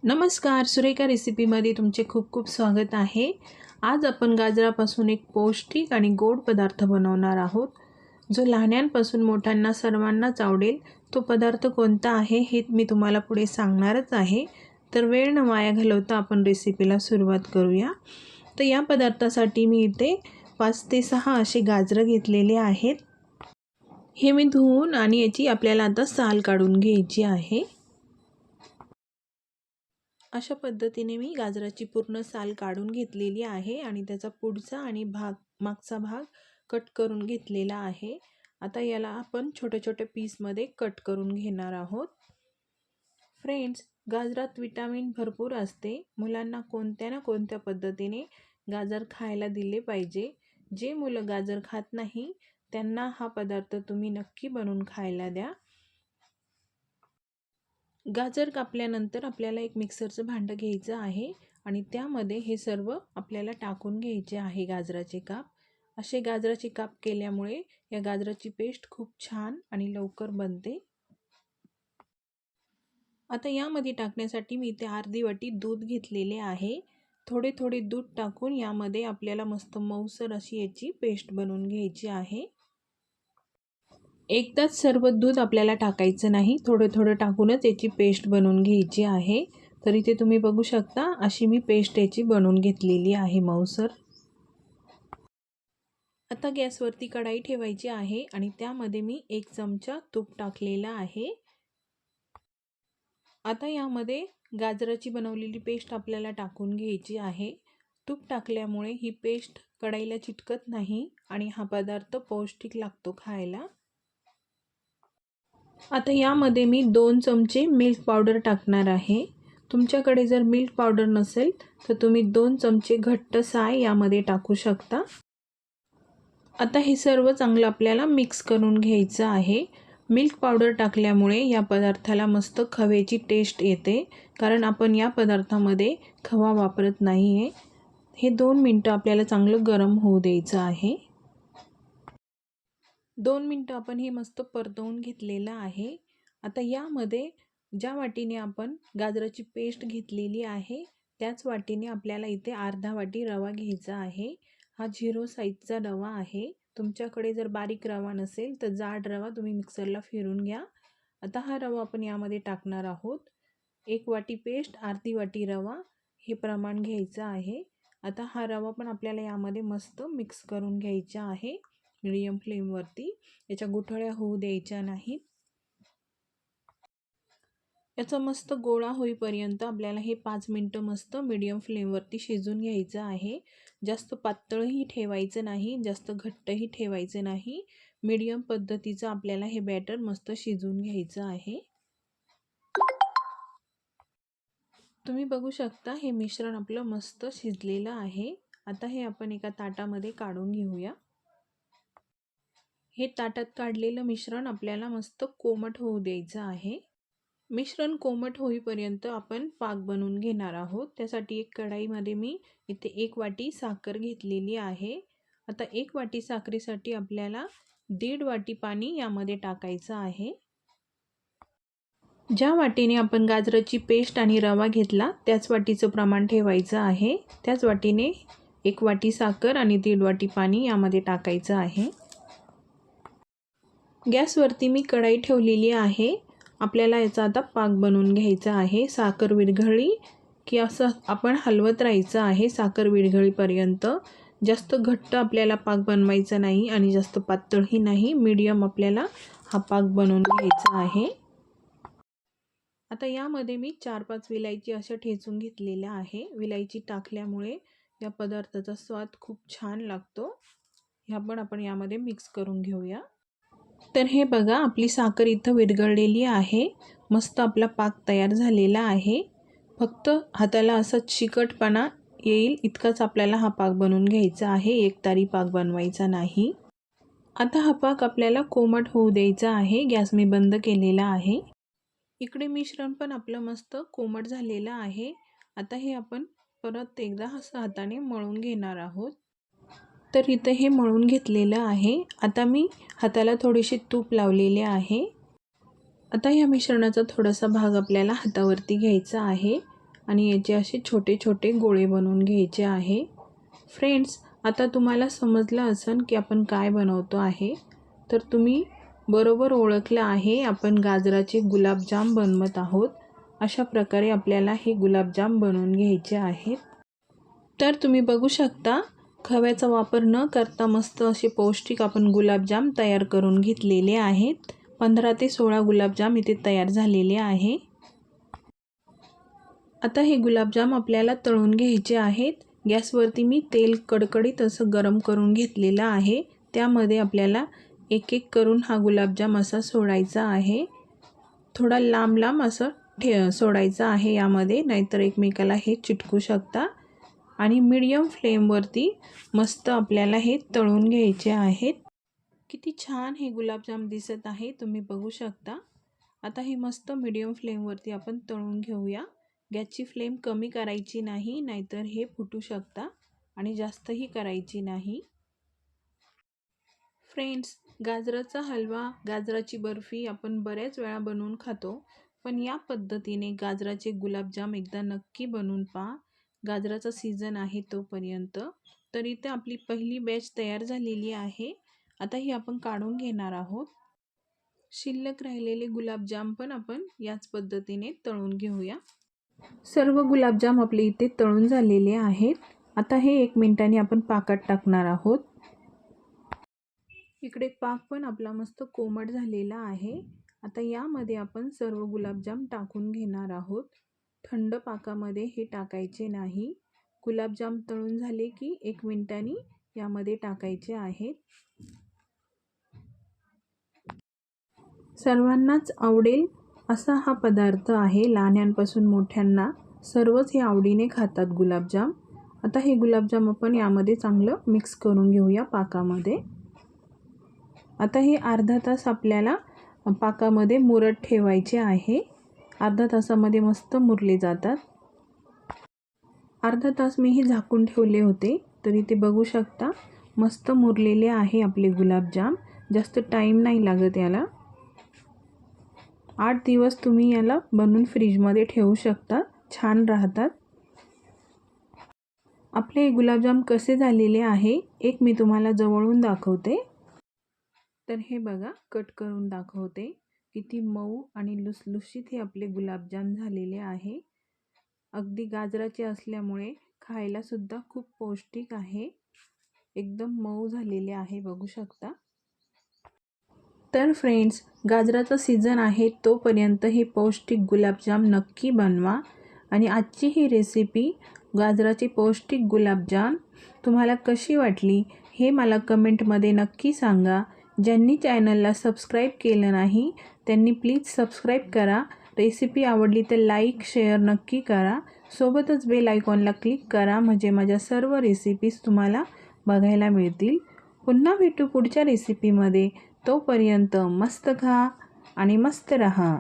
नमस्कार, सुरेखा रेसिपीमध्ये तुमचे खूप खूप स्वागत आहे। आज आपण गाजरापासून एक पौष्टिक आणि गोड पदार्थ बनवणार आहोत, जो लहानांपासून मोठ्यांना सर्वांनाच आवडेल। तो पदार्थ कोणता आहे हे मी तुम्हाला पुढे सांगणारच आहे। तर वेळ न वाया घालवता आपण रेसिपीला सुरुवात करूया। तर या पदार्थासाठी मी इथे 5 ते 6 असे गाजर घेतलेले आहेत। हे मी धुवून आणि याची आपल्याला आता साल काढून घ्यायची आहे। अशा पद्धतीने मी गाजराची पूर्ण साल काढून घेतलेली आहे आणि त्याचा पुढचा आणि मागचा भाग कट करून घेतलेला आहे। आता याला आपण छोटे-छोटे पीसमध्ये कट करून घेणार आहोत। फ्रेंड्स, गाजरात विटामिन भरपूर असते। मुलांना कोणत्या ना कोणत्या पद्धतीने गाजर खायला दिले पाहिजे। जे मुलं गाजर खात नाही त्यांना हा पदार्थ तुम्ही नक्की बनवून खायला द्या। गाजर कापल्यानंतर आपल्याला एक मिक्सरचं भांडं घ्यायचं आहे आणि त्यामध्ये हे सर्व आपल्याला टाकून घ्यायचे आहे। गाजराचे काप असे गाजराचे काप केल्यामुळे या गाजराची पेस्ट खूप छान आणि लवकर बनते। आता यामध्ये टाकण्यासाठी मी इथे अर्धी वाटी दूध घेतलेले आहे। थोडे थोडे दूध टाकून यामध्ये आपल्याला मस्त मऊसर अशी याची पेस्ट बनवून घ्यायची आहे। एकदाच सर्व दूध आपल्याला टाकायचं नाही, थोडं थोडं टाकूनच याची पेस्ट बनवून घ्यायची आहे। तर इथे तुम्ही बघू शकता अशी मी पेस्ट याची बनवून घेतलेली आहे मऊसर। आता गॅसवरती कढाई ठेवायची आहे आणि त्यामध्ये मी 1 चमचा तूप टाकलेला आहे। आता यामध्ये गाजराची बनवलेली पेस्ट आपल्याला टाकून घ्यायची आहे। तूप टाकल्यामुळे ही पेस्ट कढईला चिटकत नाही आणि हा पदार्थ पौष्टिक लागतो खायला। आता यामध्ये मी 2 चमचे मिल्क पावडर टाकणार आहे। तुमच्याकडे जर मिल्क पावडर नसेल तर तुम्ही 2 चमचे घट्ट साय यामध्ये टाकू शकता। आता हे सर्व चांगलं आपल्याला मिक्स करून घ्यायचं आहे। मिल्क पावडर टाकल्यामुळे या पदार्थाला मस्त खव्याची टेस्ट येते, कारण आपण या पदार्थामध्ये खवा वापरत नाही आहे। हे 2 मिनिटं आपल्याला चांगलं गरम होऊ द्यायचं आहे। 2 मिनिटं आपण हे मस्त परतवून घेतलेलं आहे। आता यामध्ये ज्या वाटीने आपण गाजराची पेस्ट घेतलेली आहे त्याच वाटीने आपल्याला इथे अर्धा वाटी रवा घ्यायचा आहे। हा 0 साईजचा रवा आहे। तुमच्याकडे जर बारीक रवा नसेल तर जाड रवा तुम्ही मिक्सरला फिरून घ्या। आता हा रवा आपण यामध्ये टाकणार आहोत। 1 वाटी पेस्ट, अर्धी वाटी रवा हे प्रमाण घ्यायचं आहे। आता हा रवा पण आपल्याला यामध्ये मस्त मिक्स करून घ्यायचा आहे मीडियम फ्लेमवरती। याच्या गुठळ्या होऊ द्यायच्या नाहीत। याचा मस्त गोळा होईपर्यंत आपल्याला हे 5 मिनिटं मस्त मीडियम फ्लेमवरती शिजून घ्यायचं आहे। जास्त पातळही ठेवायचं नाही, जास्त घट्टही ठेवायचं नाही। मीडियम पद्धतीचं आपल्याला हे बॅटर मस्त शिजून घ्यायचं आहे। तुम्ही बघू शकता हे मिश्रण आपलं मस्त शिजलेलं आहे। आता हे आपण एका ताटामध्ये काढून घेऊया। हे ताटात काढलेलं मिश्रण आपल्याला मस्त कोमट होऊ द्यायचं आहे। मिश्रण कोमट होईपर्यंत आपण पाक बनवून घेणार आहोत। त्यासाठी एक कढईमध्ये मी इथे 1 वाटी साखर घेतलेली आहे। आता 1 वाटी साखरेसाठी आपल्याला 1.5 वाटी पाणी यामध्ये टाकायचं आहे। ज्या वाटीने आपण गाजराची पेस्ट आणि रवा घेतला त्याच वाटीचं प्रमाण ठेवायचं आहे। त्याच वाटीने 1 वाटी साखर आणि 1.5 वाटी पाणी यामध्ये टाकायचं आहे। गॅसवरती मी कढई ठेवलेली आहे। आपल्याला याचा आता पाक बनवून घ्यायचा आहे। साखर विरघळली की असं आपण हलवत राहायचं आहे साखर विरघळीपर्यंत। जास्त घट्ट आपल्याला पाक बनवायचा नाही आणि जास्त पातळही नाही, मीडियम आपल्याला हा पाक बनवून घ्यायचा आहे। आता यामध्ये मी 4-5 विलायची अशा ठेचून घेतलेल्या आहे। विलायची टाकल्यामुळे या पदार्थाचा स्वाद खूप छान लागतो। ह्या पण आपण यामध्ये मिक्स करून घेऊया। तर हे बघा आपली साखर इथं विरघळलेली आहे। मस्त आपला पाक तयार झालेला आहे। फक्त हाताला असा चिकटपणा येईल इतकाच आपल्याला हा पाक बनवून घ्यायचा आहे, एकतारी पाक बनवायचा नाही। आता हा पाक आपल्याला कोमट होऊ द्यायचा आहे। गॅस मी बंद केलेला आहे। इकडे मिश्रण पण आपलं मस्त कोमट झालेलं आहे। आता हे आपण परत एकदा असं हाताने मळून घेणार आहोत। तर इथे हे मळून घेतलेलं आहे। आता मी हाताला थोडीशी तूप लावलेले आहे। आता या मिश्रणाचा थोडासा भाग आपल्याला हातावरती घ्यायचा आहे आणि याचे असे छोटे छोटे गोळे बनवून घ्यायचे आहे. फ्रेंड्स, आता तुम्हाला समजलं असेल की आपण काय बनवतो आहे. तर तुम्ही बरोबर ओळखलं आहे, आपण गाजराचे गुलाबजाम बनवत आहोत. अशा प्रकारे आपल्याला हे गुलाबजाम बनवून घ्यायचे आहेत. तर तुम्ही बघू शकता, खव्याचा वापर न करता मस्त असे पौष्टिक आपण गुलाबजाम तयार करून घेतलेले आहेत. 15 ते 16 गुलाबजाम इथे तयार झालेले आहे. आता हे गुलाबजाम आपल्याला तळून घ्यायचे आहेत. गॅसवरती मी तेल कडकडीत असं गरम करून घेतलेलं आहे. त्यामध्ये आपल्याला एक एक करून हा गुलाबजाम असा सोडायचा आहे. थोडा लांब लांब असं सोडायचा आहे यामध्ये, नाहीतर एकमेकाला हे चिटकू शकता. आणि मीडियम फ्लेमवरती मस्त आपल्याला हे तळून घ्यायचे आहेत. किती छान हे गुलाबजाम दिसत आहे, तुम्ही बघू शकता. आता हे मस्त मीडियम फ्लेमवरती आपण तळून घेऊया. गॅसची फ्लेम कमी करायची नाही, नाहीतर हे फुटू शकता, आणि जास्तही करायची नाही. फ्रेंड्स, गाजराचा हलवा, गाजराची बर्फी आपण बऱ्याच वेळा बनवून खातो, पण या पद्धतीने गाजराचे गुलाबजाम एकदा नक्की बनवून पहा. गाजराचा सीझन आहे तोपर्यंत. तर इथे आपली पहिली बॅच तयार झालेली आहे. आता ही आपण काढून घेणार आहोत. शिल्लक राहिलेले गुलाबजाम पण आपण याच पद्धतीने तळून घेऊया. सर्व गुलाबजाम आपले इथे तळून झालेले आहेत. आता हे 1 मिनिटाने आपण पाकात टाकणार आहोत. इकडे पाक पण आपला मस्त कोमट झालेला आहे. आता यामध्ये आपण सर्व गुलाबजाम टाकून घेणार आहोत. थंड पाकामध्ये हे टाकायचे नाही. गुलाबजाम तळून झाले की 1 मिनिटांनी यामध्ये टाकायचे आहेत. सर्वांनाच आवडेल असा हा पदार्थ आहे. लहानांपासून मोठ्यांना सर्वच हे आवडीने खातात गुलाबजाम. आता हे गुलाबजाम आपण यामध्ये चांगलं मिक्स करून घेऊया पाकामध्ये. आता हे अर्धा तास आपल्याला पाकामध्ये मुरत ठेवायचे आहे. अर्धा तासामध्ये मस्त मुरले जातात. अर्धा तास मी हे झाकून ठेवले होते, तर इथे बघू शकता मस्त मुरलेले आहे आपले गुलाबजाम. जास्त टाईम नाही लागत याला. 8 दिवस तुम्ही याला बनवून फ्रीजमध्ये ठेवू शकता, छान राहतात. आपले गुलाबजाम कसे झालेले आहे एक मी तुम्हाला जवळून दाखवते. तर हे बघा, कट करून दाखवते. किती मऊ आणि लुसलुशीत हे आपले गुलाबजाम झालेले आहे. अगदी गाजराचे असल्यामुळे खायला सुद्धा खूप पौष्टिक आहे. एकदम मऊ झालेले आहे, बघू शकता. तर फ्रेंड्स, गाजराचा सीझन आहे तोपर्यंत हे पौष्टिक गुलाबजाम नक्की बनवा. आणि आजची ही रेसिपी गाजराचे पौष्टिक गुलाबजाम तुम्हाला कशी वाटली हे मला कमेंटमध्ये नक्की सांगा. ज्यांनी चॅनलला सबस्क्राईब केलं नाही त्यांनी प्लीज सबस्क्राईब करा. रेसिपी आवडली तर लाईक शेअर नक्की करा. सोबतच बेल आयकॉनला क्लिक करा, म्हणजे माझ्या सर्व रेसिपीज तुम्हाला बघायला मिळतील. पुन्हा भेटू पुढच्या रेसिपीमध्ये. तोपर्यंत मस्त खा आणि मस्त रहा.